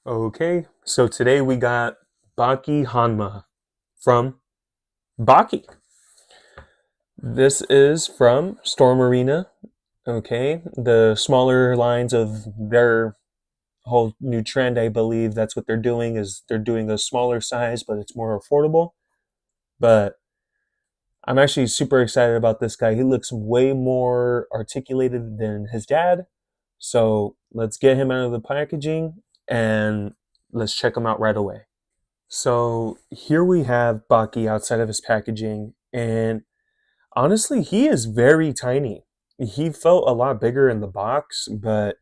Okay, so today we got Baki Hanma from Baki. This is from Storm Arena. Okay, the smaller lines of their whole new trend, I believe that's what they're doing, is they're doing a smaller size, but it's more affordable. But I'm actually super excited about this guy. He looks way more articulated than his dad. So let's get him out of the packaging and let's check him out right away. So here we have Baki outside of his packaging, and honestly, he is very tiny. He felt a lot bigger in the box, but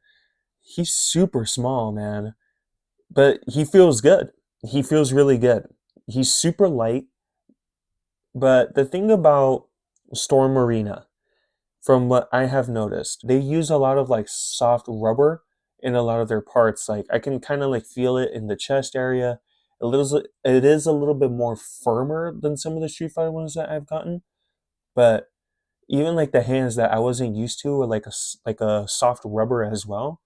he's super small, man. But he feels good. He feels really good. He's super light, but the thing about Storm Arena, from what I have noticed, they use a lot of like soft rubber in a lot of their parts. Like I can kind of like feel it in the chest area. It is a little bit more firmer than some of the Street Fighter ones that I've gotten, but even like the hands that I wasn't used to were like a soft rubber as well.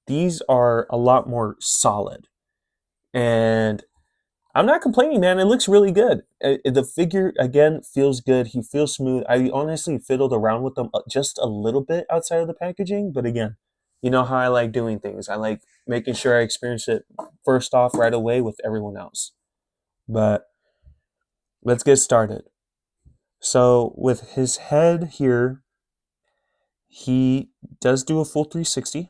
These are a lot more solid, and I'm not complaining, man. It looks really good. The figure again feels good. He feels smooth. I honestly fiddled around with them just a little bit outside of the packaging, but again, you know how I like doing things. I like making sure I experience it first off right away with everyone else. But let's get started. So with his head here, he does do a full 360.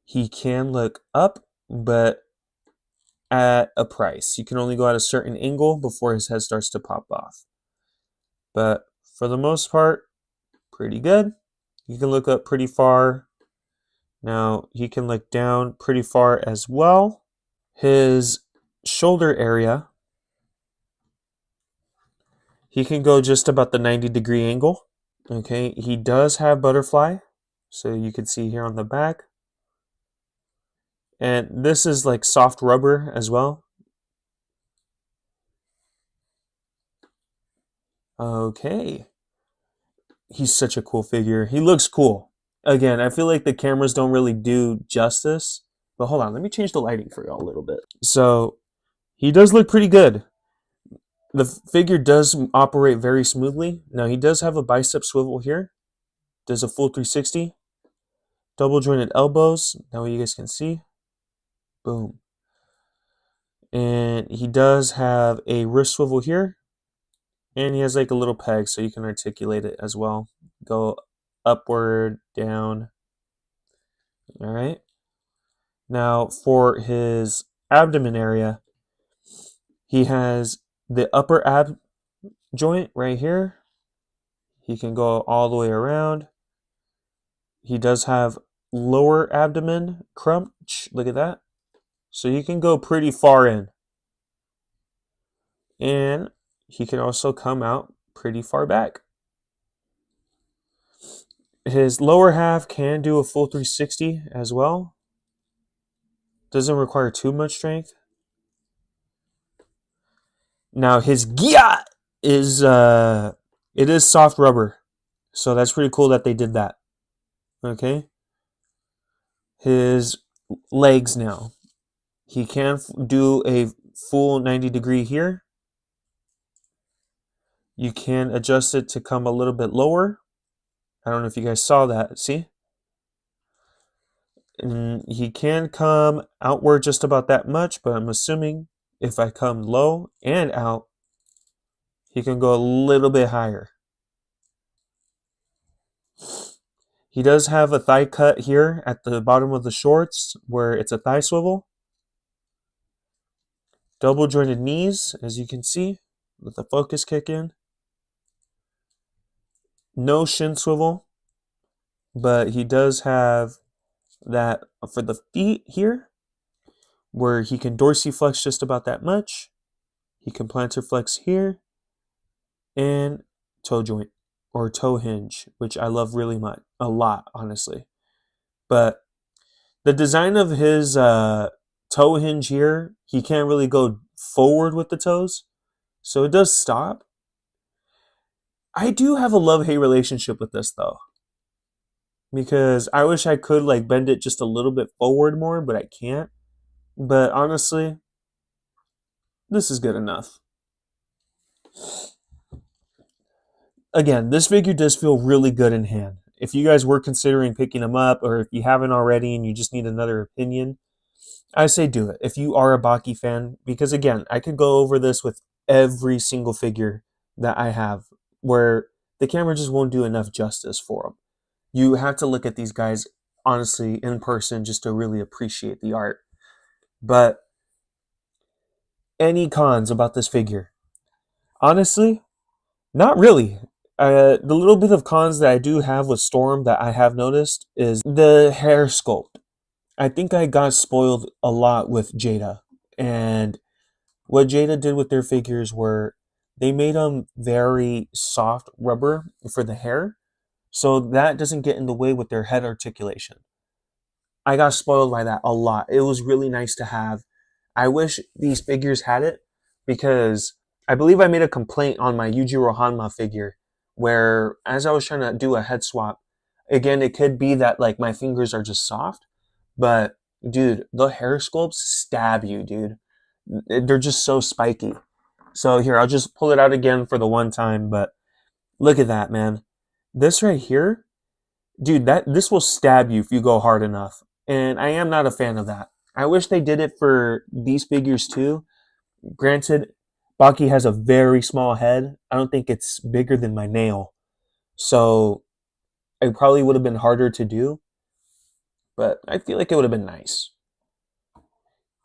He can look up, but at a price. You can only go at a certain angle before his head starts to pop off. But for the most part, pretty good. You can look up pretty far. Now he can look down pretty far as well. His shoulder area, he can go just about the 90-degree angle. Okay, he does have butterfly, so you can see here on the back. And this is like soft rubber as well. Okay. He's such a cool figure. He looks cool. Again, I feel like the cameras don't really do justice. But hold on, let me change the lighting for y'all a little bit. So, he does look pretty good. The figure does operate very smoothly. Now, he does have a bicep swivel here. Does a full 360. Double jointed elbows. Now you guys can see. Boom. And he does have a wrist swivel here. And he has like a little peg so you can articulate it as well. Go upward, down. All right. Now for his abdomen area, he has the upper ab joint right here. He can go all the way around. He does have lower abdomen crunch. Look at that. So he can go pretty far in. And he can also come out pretty far back. His lower half can do a full 360 as well. Doesn't require too much strength. Now his gia is it is soft rubber. So that's pretty cool that they did that. Okay. His legs now. He can do a full 90-degree here. You can adjust it to come a little bit lower. I don't know if you guys saw that. See? And he can come outward just about that much, but I'm assuming if I come low and out, he can go a little bit higher. He does have a thigh cut here at the bottom of the shorts where it's a thigh swivel. Double jointed knees, as you can see, with the focus kick in. No shin swivel, but he does have that for the feet here, where he can dorsiflex just about that much. He can plantar flex here, and toe joint or toe hinge, which I love really much, a lot, honestly. But the design of his toe hinge here, he can't really go forward with the toes, so it does stop. I do have a love-hate relationship with this though. because I wish I could like bend it just a little bit forward more, but I can't. But honestly, this is good enough. Again, this figure does feel really good in hand. If you guys were considering picking him up, or if you haven't already and you just need another opinion, I say do it. If you are a Baki fan, because again, I could go over this with every single figure that I have, where the camera just won't do enough justice for them. You have to look at these guys honestly in person just to really appreciate the art. But any cons about this figure? Honestly, not really. The little bit of cons that I do have with Storm that I have noticed is the hair sculpt. I think I got spoiled a lot with Jada. And what Jada did with their figures were they made them very soft rubber for the hair. So that doesn't get in the way with their head articulation. I got spoiled by that a lot. It was really nice to have. I wish these figures had it because I believe I made a complaint on my Yujiro Hanma figure where as I was trying to do a head swap, again, it could be that like my fingers are just soft, but dude, the hair sculpts stab you, dude. They're just so spiky. So here, I'll just pull it out again for the one time, but look at that, man. This right here, dude, that this will stab you if you go hard enough. And I am not a fan of that. I wish they did it for these figures too. Granted, Baki has a very small head. I don't think it's bigger than my nail. So it probably would have been harder to do, but I feel like it would have been nice.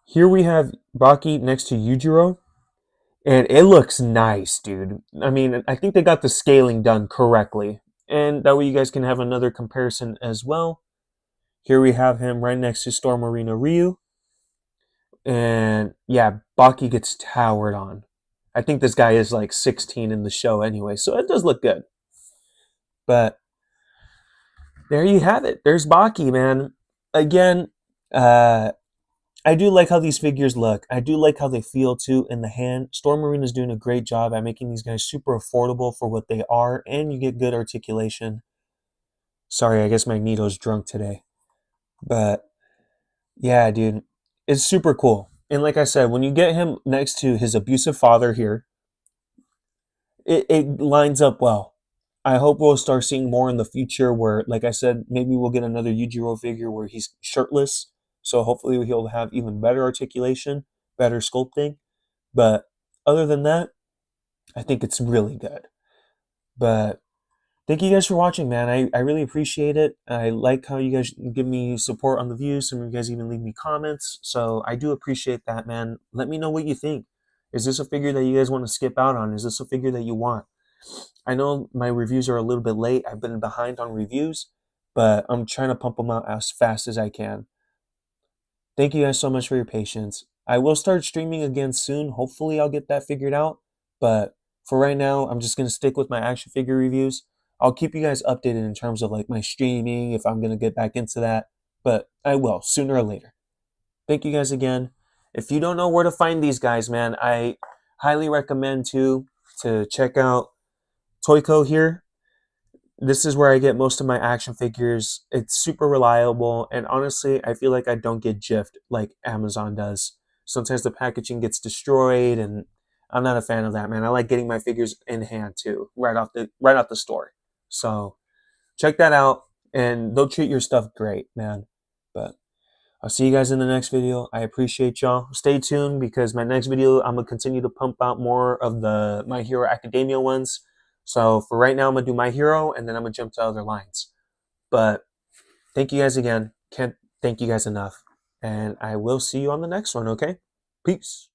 Here we have Baki next to Yujiro, and it looks nice, dude. I mean, I think they got the scaling done correctly. And that way you guys can have another comparison as well. Here we have him right next to Storm Arena Ryu. And yeah, Baki gets towered on. I think this guy is like 16 in the show anyway, so it does look good. But there you have it. There's Baki, man. Again, I do like how these figures look. I do like how they feel too in the hand. Storm Marine is doing a great job at making these guys super affordable for what they are, and you get good articulation. Sorry, I guess Magneto's drunk today. But yeah, dude, it's super cool. And like I said, when you get him next to his abusive father here, it lines up well. I hope we'll start seeing more in the future where, like I said, maybe we'll get another Yujiro figure where he's shirtless. So hopefully he'll have even better articulation, better sculpting. But other than that, I think it's really good. But thank you guys for watching, man. I really appreciate it. I like how you guys give me support on the views. Some of you guys even leave me comments. So I do appreciate that, man. Let me know what you think. Is this a figure that you guys want to skip out on? Is this a figure that you want? I know my reviews are a little bit late. I've been behind on reviews, but I'm trying to pump them out as fast as I can. Thank you guys so much for your patience. I will start streaming again soon. Hopefully I'll get that figured out. But for right now, I'm just going to stick with my action figure reviews. I'll keep you guys updated in terms of like my streaming, if I'm going to get back into that. But I will, sooner or later. Thank you guys again. If you don't know where to find these guys, man, I highly recommend to check out Toyco here. This is where I get most of my action figures. It's super reliable, and honestly, I feel like I don't get gypped like Amazon does. Sometimes the packaging gets destroyed, and I'm not a fan of that, man. I like getting my figures in hand too, right off the store. So check that out, and they'll treat your stuff great, man. But I'll see you guys in the next video. I appreciate y'all. Stay tuned because my next video, I'm gonna continue to pump out more of the My Hero Academia ones. So for right now, I'm going to do My Hero, and then I'm going to jump to other lines. But thank you guys again. Can't thank you guys enough. And I will see you on the next one, okay? Peace.